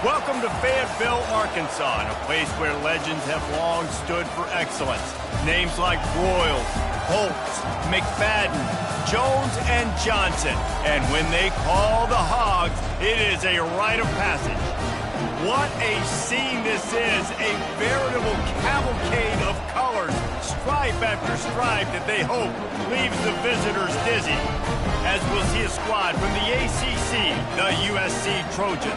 Welcome to Fayetteville, Arkansas, a place where legends have long stood for excellence. Names like Broyles, Holtz, McFadden, Jones, and Johnson. And when they call the Hogs, it is a rite of passage. What a scene this is, a veritable cavalcade of colors, stripe after stripe that they hope leaves the visitors dizzy. As we'll see a squad from the ACC, the USC Trojans,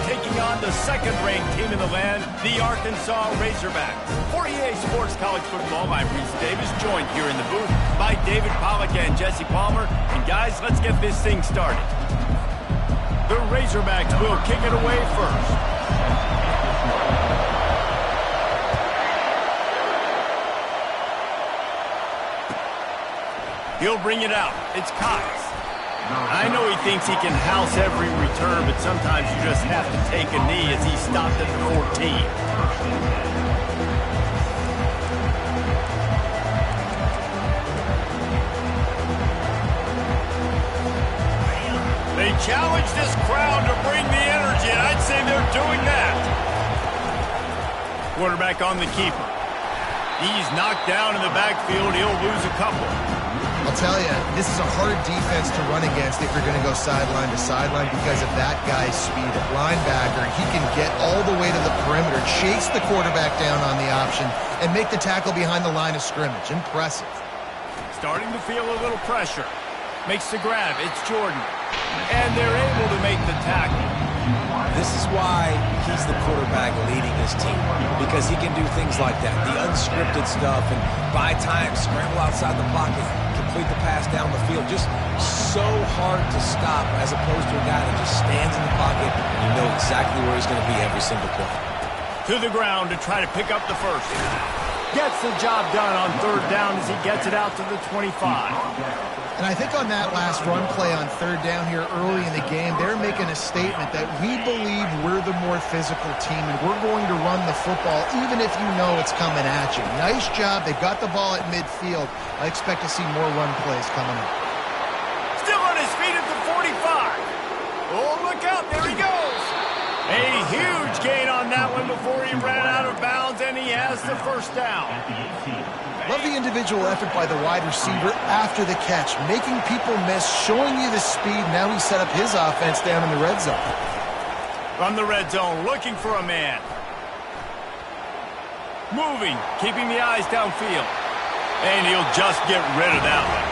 taking on the second-ranked team in the land, the Arkansas Razorbacks. For EA Sports College Football, I'm Reese Davis, joined here in the booth by David Pollack and Jesse Palmer. And guys, let's get this thing started. The Razorbacks will kick it away first. He'll bring it out. It's Cox. I know he thinks he can house every return, but sometimes you just have to take a knee as he stopped at the 14. They challenge this crowd to bring the energy, and I'd say they're doing that. Quarterback on the keeper. He's knocked down in the backfield. He'll lose a couple. I'll tell you, this is a hard defense to run against if you're going to go sideline to sideline because of that guy's speed. At linebacker, he can get all the way to the perimeter, chase the quarterback down on the option, and make the tackle behind the line of scrimmage. Impressive. Starting to feel a little pressure. Makes the grab. It's Jordan. And they're able to make the tackle. This is why he's the quarterback leading his team, because he can do things like that, the unscripted stuff, and buy time, scramble outside the pocket, complete the pass down the field. Just so hard to stop as opposed to a guy that just stands in the pocket and you know exactly where he's going to be every single play. To the ground to try to pick up the first. Gets the job done on third down as he gets it out to the 25. And I think on that last run play on third down here early in the game, they're making a statement that we believe we're the more physical team and we're going to run the football even if you know it's coming at you. Nice job. They got the ball at midfield. I expect to see more run plays coming up. Still on his feet at the 45. Oh, look out. There he goes. A huge gain on that one before he ran out of bounds, and he has the first down. Love the individual effort by the wide receiver after the catch, making people miss, showing you the speed. Now he's set up his offense down in the red zone. From the red zone, looking for a man. Moving, keeping the eyes downfield. And he'll just get rid of that one.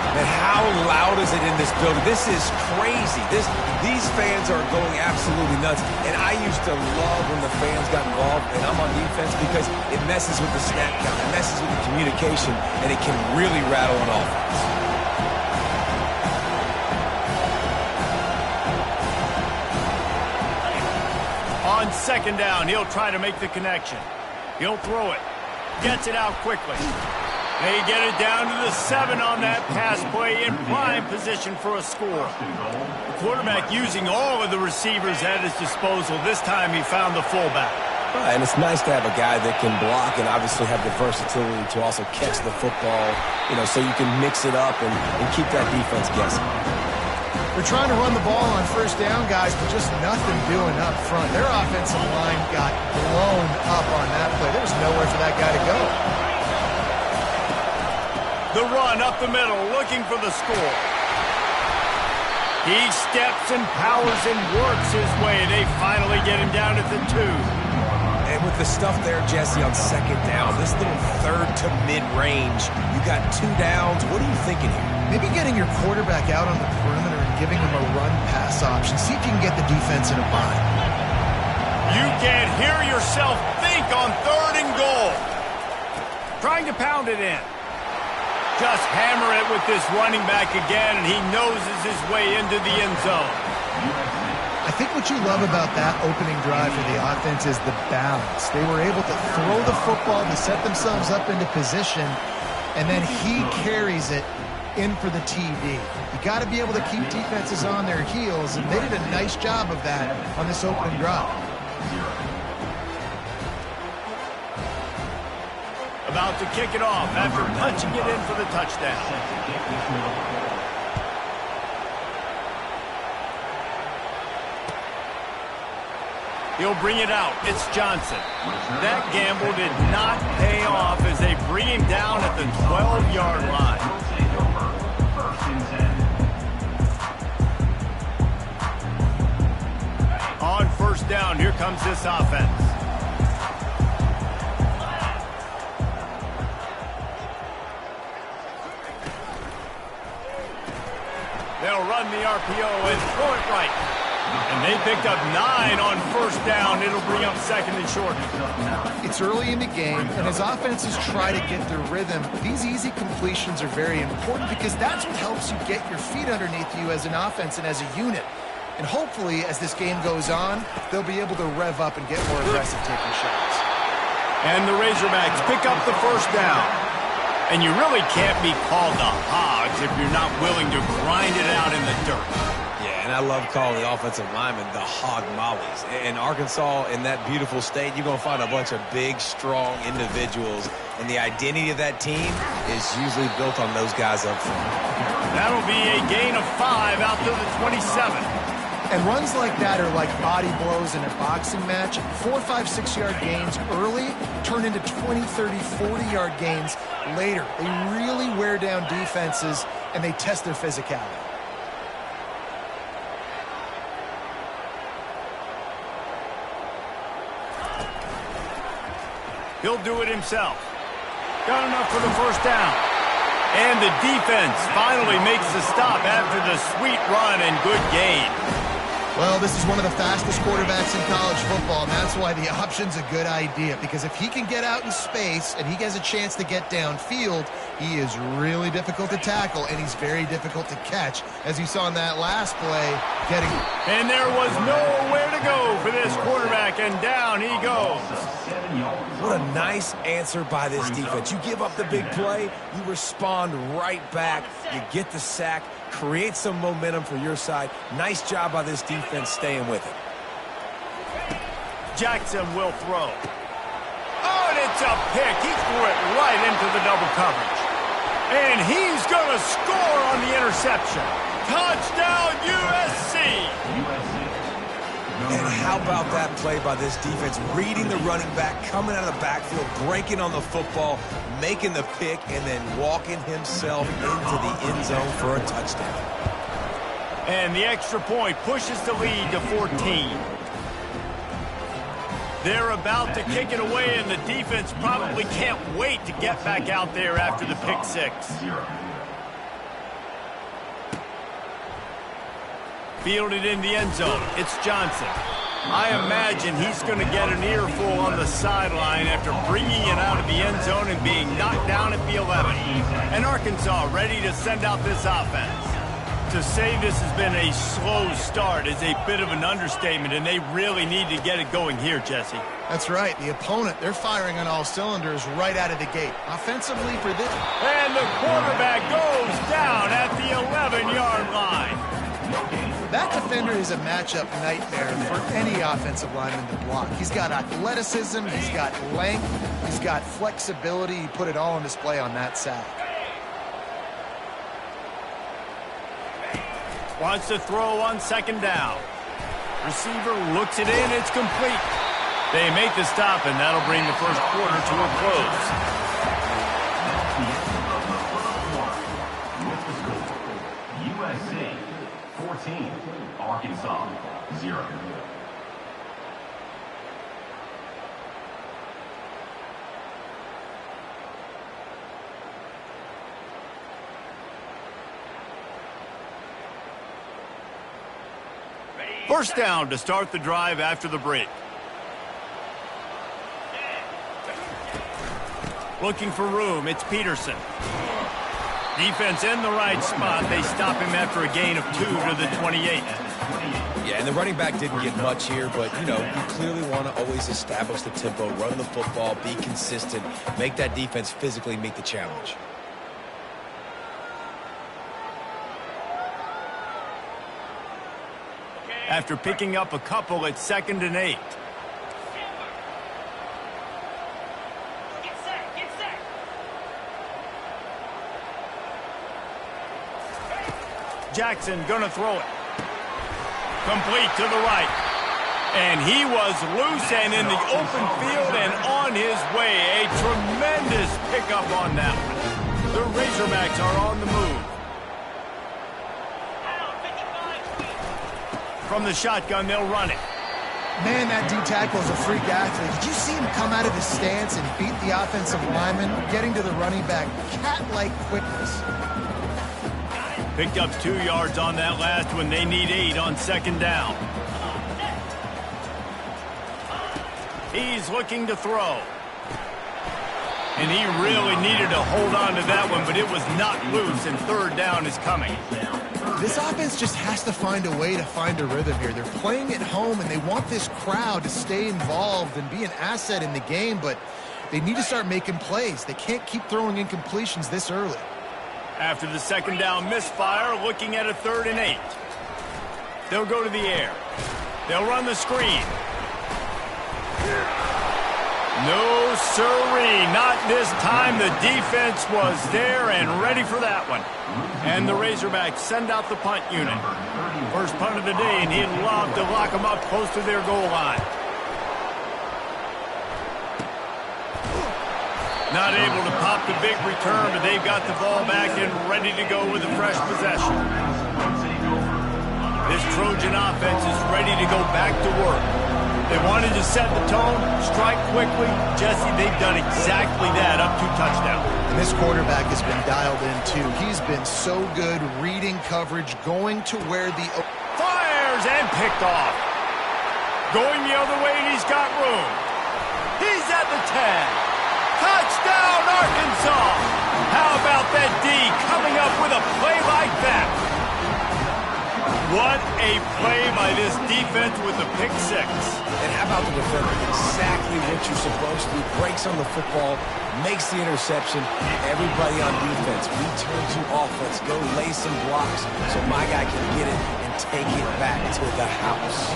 And how loud is it in this building? This is crazy. These fans are going absolutely nuts. And I used to love when the fans got involved, and I'm on defense, because it messes with the snap count, it messes with the communication, and it can really rattle an offense. On second down, he'll try to make the connection. He'll throw it. Gets it out quickly. They get it down to the 7 on that pass play, in prime position for a score. The quarterback using all of the receivers at his disposal. This time he found the fullback. And it's nice to have a guy that can block and obviously have the versatility to also catch the football, so you can mix it up and keep that defense guessing. They're trying to run the ball on first down, guys, but just nothing doing up front. Their offensive line got blown up on that play. There was nowhere for that guy to go. The run up the middle, looking for the score. He steps and powers and works his way. They finally get him down at the 2. And with the stuff there, Jesse, on second down, this little third to mid-range, you got 2 downs. What are you thinking here? Maybe getting your quarterback out on the perimeter and giving him a run-pass option. See if you can get the defense in a bind. You can hear yourself think on third and goal. Trying to pound it in. Just hammer it with this running back again, and he noses his way into the end zone. I think what you love about that opening drive for the offense is the balance. They were able to throw the football to set themselves up into position, and then he carries it in for the TD. You got to be able to keep defenses on their heels, and they did a nice job of that on this opening drive. About to kick it off after punching it in for the touchdown. He'll bring it out. It's Johnson. That gamble did not pay off as they bring him down at the 12-yard line. On first down, here comes this offense. They'll run the RPO and throw it right. And they picked up 9 on first down. It'll bring up second and short. It's early in the game, and as offenses try to get their rhythm, these easy completions are very important because that's what helps you get your feet underneath you as an offense and as a unit. And hopefully, as this game goes on, they'll be able to rev up and get more aggressive taking shots. And the Razorbacks pick up the first down. And you really can't be called the Hogs if you're not willing to grind it out in the dirt. Yeah, and I love calling the offensive linemen the hog mollies. In Arkansas, in that beautiful state, you're going to find a bunch of big, strong individuals. And the identity of that team is usually built on those guys up front. That'll be a gain of 5 out to the 27. And runs like that are like body blows in a boxing match. 4, 5, 6-yard gains early turn into 20, 30, 40-yard gains later. They really wear down defenses, and they test their physicality. He'll do it himself. Got enough for the first down. And the defense finally makes the stop after the sweet run and good gain. Well, this is one of the fastest quarterbacks in college football, and that's why the option's a good idea. Because if he can get out in space and he has a chance to get downfield, he is really difficult to tackle, and he's very difficult to catch. As you saw in that last play, getting... And there was nowhere to go for this quarterback, and down he goes. What a nice answer by this defense. You give up the big play, you respond right back, you get the sack, create some momentum for your side. Nice job by this defense staying with it. Jackson will throw. Oh, and it's a pick. He threw it right into the double coverage. And he's going to score on the interception. Touchdown, USC! And how about that play by this defense? Reading the running back, coming out of the backfield, breaking on the football, making the pick, and then walking himself into the end zone for a touchdown. And the extra point pushes the lead to 14. They're about to kick it away, and the defense probably can't wait to get back out there after the pick six. Fielded in the end zone. It's Johnson. I imagine he's going to get an earful on the sideline after bringing it out of the end zone and being knocked down at the 11. And Arkansas ready to send out this offense. To say this has been a slow start is a bit of an understatement, and they really need to get it going here, Jesse. That's right. The opponent, they're firing on all cylinders right out of the gate. Offensively for this. And the quarterback goes down at the 11-yard line. That defender is a matchup nightmare for any offensive lineman to block. He's got athleticism, he's got length, he's got flexibility. He put it all on display on that sack. Wants to throw on second down. Receiver looks it in, it's complete. They make the stop, and that'll bring the first quarter to a close. USC 14, Arkansas 0. First down to start the drive after the break. Looking for room, it's Peterson. Defense in the right spot. They stop him after a gain of 2 to the 28. Yeah, and the running back didn't get much here, but, you clearly want to always establish the tempo, run the football, be consistent, make that defense physically meet the challenge. After picking up a couple at 2nd and 8. Jackson gonna throw it. Complete to the right. And he was loose and in the open field and on his way. A tremendous pickup on that one. The Razorbacks are on the move. From the shotgun, they'll run it. Man, that D-tackle is a freak athlete. Did you see him come out of his stance and beat the offensive lineman, getting to the running back? Cat-like quickness. Picked up 2 yards on that last one. They need 8 on second down. He's looking to throw. And he really needed to hold on to that one, but it was not loose, and third down is coming. This offense just has to find a way to find a rhythm here. They're playing at home, and they want this crowd to stay involved and be an asset in the game, but they need to start making plays. They can't keep throwing incompletions this early. After the second down misfire, looking at a 3rd and 8. They'll go to the air. They'll run the screen. No siree, not this time. The defense was there and ready for that one. And the Razorbacks send out the punt unit. First punt of the day, and he'd love to lock them up close to their goal line. Not able to pop the big return, but they've got the ball back and ready to go with a fresh possession. This Trojan offense is ready to go back to work. They wanted to set the tone, strike quickly. Jesse, they've done exactly that, up 2 touchdowns. And this quarterback has been dialed in, too. He's been so good reading coverage, going to where the... Fires and picked off. Going the other way, and he's got room. He's at the 10. Touchdown, Arkansas! How about that D coming up with a play like that? What a play by this defense with the pick 6. And how about the defender? Exactly what you're supposed to do. Breaks on the football, makes the interception. Everybody on defense, we turn to offense. Go lay some blocks so my guy can get it and take it back to the house.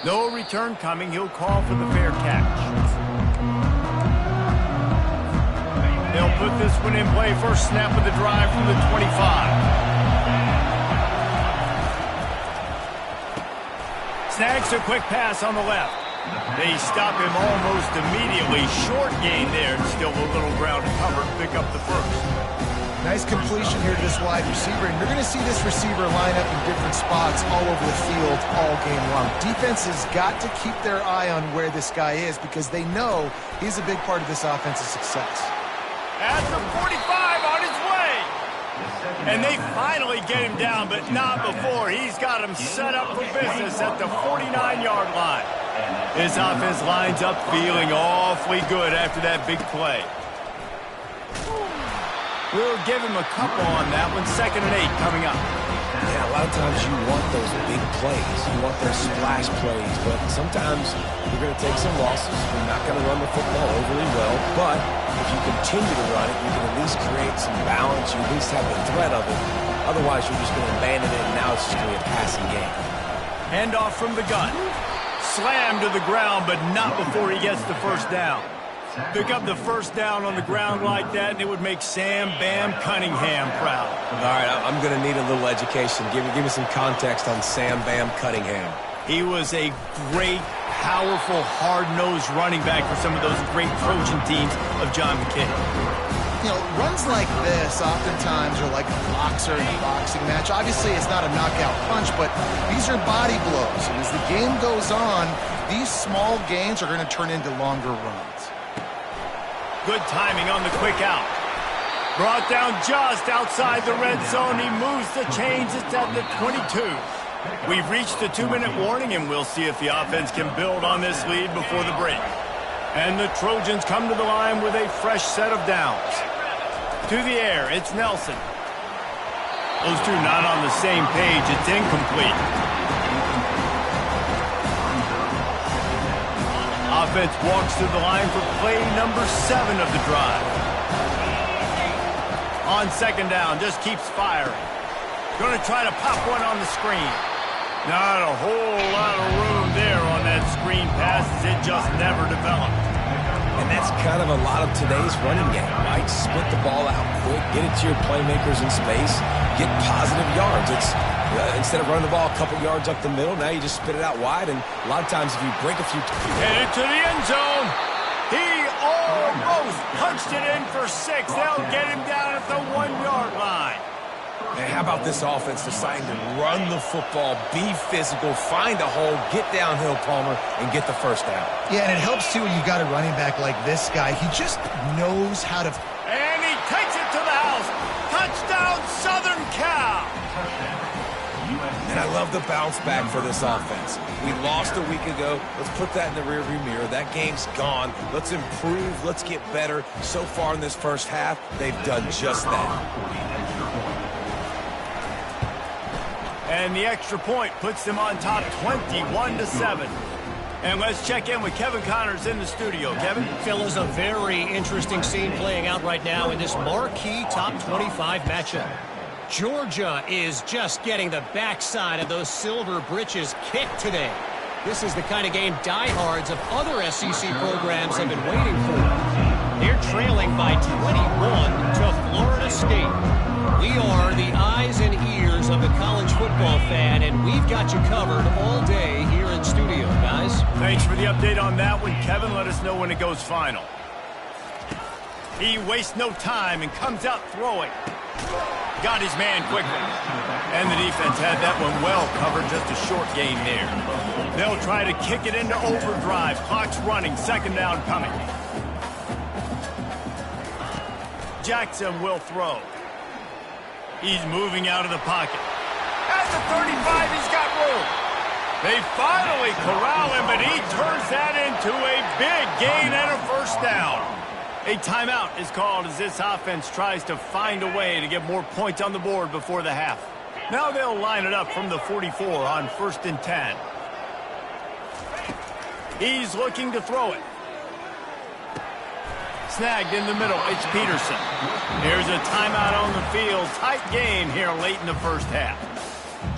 No return coming. He'll call for the fair catch. They'll put this one in play. First snap of the drive from the 25. Snags a quick pass on the left. They stop him almost immediately. Short gain there. Still a little ground to cover. Pick up the first. Nice completion here to this wide receiver, and you're going to see this receiver line up in different spots all over the field all game long. Defense has got to keep their eye on where this guy is because they know he's a big part of this offense's success. At the 45 on his way. And they finally get him down, but not before. He's got him set up for business at the 49-yard line. This offense lines up feeling awfully good after that big play. We'll give him a couple on that one. 2nd and 8 coming up. Yeah, a lot of times you want those big plays. You want those splash plays, but sometimes you're going to take some losses. You're not going to run the football overly well, but if you continue to run it, you can at least create some balance. You at least have the threat of it. Otherwise, you're just going to abandon it, and now it's just going to be a passing game. Handoff from the gun. Slammed to the ground, but not before he gets the first down. Pick up the first down on the ground like that, and it would make Sam Bam Cunningham proud. All right, I'm going to need a little education. Give me some context on Sam Bam Cunningham. He was a great, powerful, hard-nosed running back for some of those great Trojan teams of John McKay. You know, runs like this oftentimes are like a boxer in a boxing match. Obviously, it's not a knockout punch, but these are body blows. And as the game goes on, these small gains are going to turn into longer runs. Good timing on the quick out. Brought down just outside the red zone. He moves the chains. It's at the 22. We've reached the 2-minute warning, and we'll see if the offense can build on this lead before the break. And the Trojans come to the line with a fresh set of downs. To the air, it's Nelson. Those two not on the same page. It's incomplete. Offense walks to the line for play number 7 of the drive. On second down, just keeps firing. Going to try to pop one on the screen. Not a whole lot of room there on that screen pass as it just never developed. And that's kind of a lot of today's running game, right? Split the ball out quick, get it to your playmakers in space, get positive yards. It's instead of running the ball a couple yards up the middle, now you just spit it out wide, and a lot of times if you break a few... Headed to the end zone. He almost punched it in for 6. They'll get him down at the 1-yard line. And how about this offense deciding to run the football, be physical, find a hole, get downhill, Palmer, and get the first down? Yeah, and it helps, too, when you got a running back like this guy. He just knows how to... And he takes it to the house. Touchdown, Southern Cal. And I love the bounce back for this offense. We lost a week ago. Let's put that in the rearview mirror. That game's gone. Let's improve. Let's get better. So far in this first half, they've done just that. And the extra point puts them on top 21-7. And let's check in with Kevin Connors in the studio. Kevin? Phil, is a very interesting scene playing out right now in this marquee top 25 matchup. Georgia is just getting the backside of those silver britches kicked today. This is the kind of game diehards of other SEC programs have been waiting for. They're trailing by 21 to Florida State. We are the eyes and ears of the college football fan, and we've got you covered all day here in studio, guys. Thanks for the update on that one, Kevin. Let us know when it goes final. He wastes no time and comes out throwing. Got his man quickly. And the defense had that one well covered, just a short gain there. They'll try to kick it into overdrive. Clock's running, second down coming. Jackson will throw. He's moving out of the pocket. At the 35, he's got room. They finally corral him, but he turns that into a big gain and a first down. A timeout is called as this offense tries to find a way to get more points on the board before the half. Now they'll line it up from the 44 on 1st and 10. He's looking to throw it. Snagged in the middle, it's Peterson. Here's a timeout on the field. Tight game here late in the first half.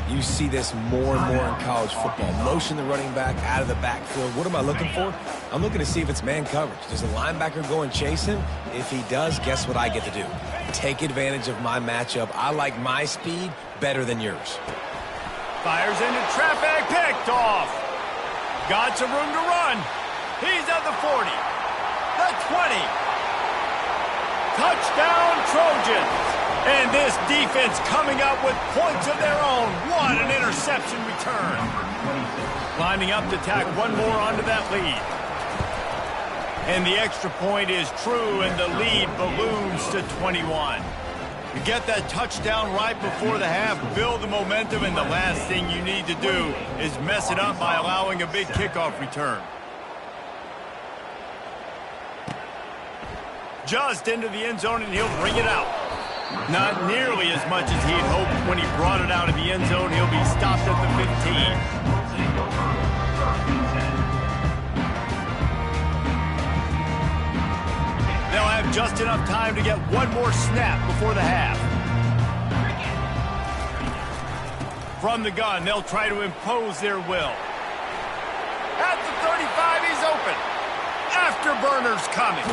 You see this more and more in college football. Motion the running back out of the backfield. What am I looking for? I'm looking to see if it's man coverage. Does the linebacker go and chase him? If he does, guess what I get to do? Take advantage of my matchup. I like my speed better than yours. Fires into traffic, picked off. Got some room to run. He's at the 40, the 20. Touchdown, Trojans. And this defense coming up with points of their own. What an interception return. Lining up to tack one more onto that lead. And the extra point is true, and the lead balloons to 21. You get that touchdown right before the half, build the momentum, and the last thing you need to do is mess it up by allowing a big kickoff return. Just into the end zone, and he'll bring it out. Not nearly as much as he had hoped when he brought it out of the end zone. He'll be stopped at the 15. They'll have just enough time to get one more snap before the half. From the gun, they'll try to impose their will. At the 35, he's open. Afterburners coming.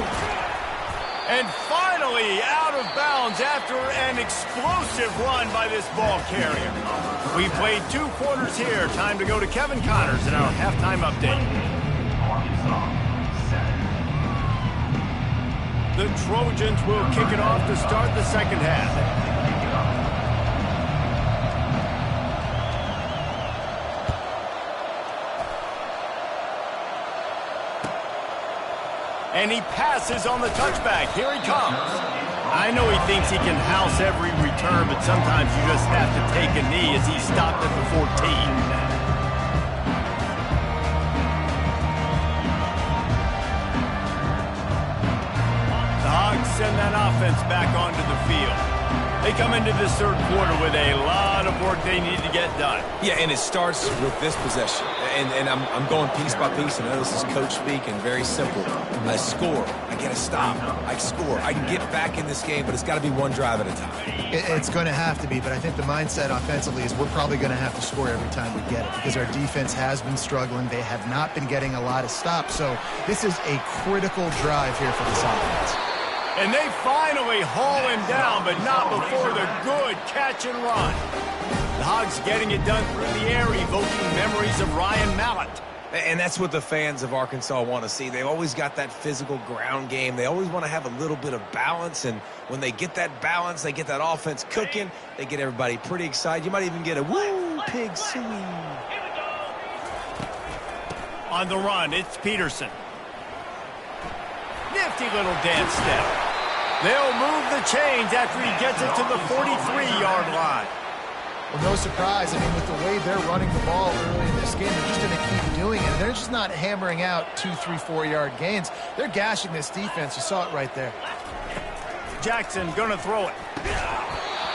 And finally out of bounds after an explosive run by this ball carrier. We played 2 quarters here. Time to go to Kevin Connors in our halftime update. The Trojans will kick it off to start the second half. And he passes on the touchback. Here he comes. I know he thinks he can house every return, but sometimes you just have to take a knee as he stopped at the 14. The Hogs send that offense back onto the field. They come into this third quarter with a lot of work they need to get done. Yeah, and it starts with this possession. And I'm going piece by piece. I know this is coach speak and very simple. I score. I get a stop. I score. I can get back in this game, but it's got to be one drive at a time. It's going to have to be, but I think the mindset offensively is we're probably going to have to score every time we get it because our defense has been struggling. They have not been getting a lot of stops. So this is a critical drive here for this offense. And they finally haul him down, but not before the good catch and run. The Hogs getting it done through the air, evoking memories of Ryan Mallett. And that's what the fans of Arkansas want to see. They've always got that physical ground game. They always want to have a little bit of balance, and when they get that balance, they get that offense cooking, they get everybody pretty excited. You might even get a woo, pig suey. On the run, it's Peterson. Nifty little dance step. They'll move the chains after he gets it to the 43-yard line. Well, no surprise. I mean, with the way they're running the ball early in this game, they're just going to keep doing it. They're just not hammering out 2, 3, 4-yard gains. They're gashing this defense. You saw it right there. Jackson going to throw it.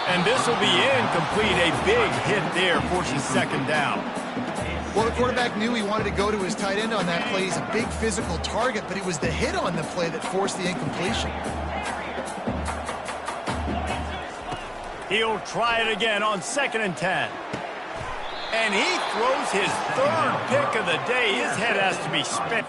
And this will be incomplete. A big hit there, forcing second down. Well, the quarterback knew he wanted to go to his tight end on that play. He's a big physical target, but it was the hit on the play that forced the incompletion. He'll try it again on 2nd and 10. And he throws his 3rd pick of the day. His head has to be spent.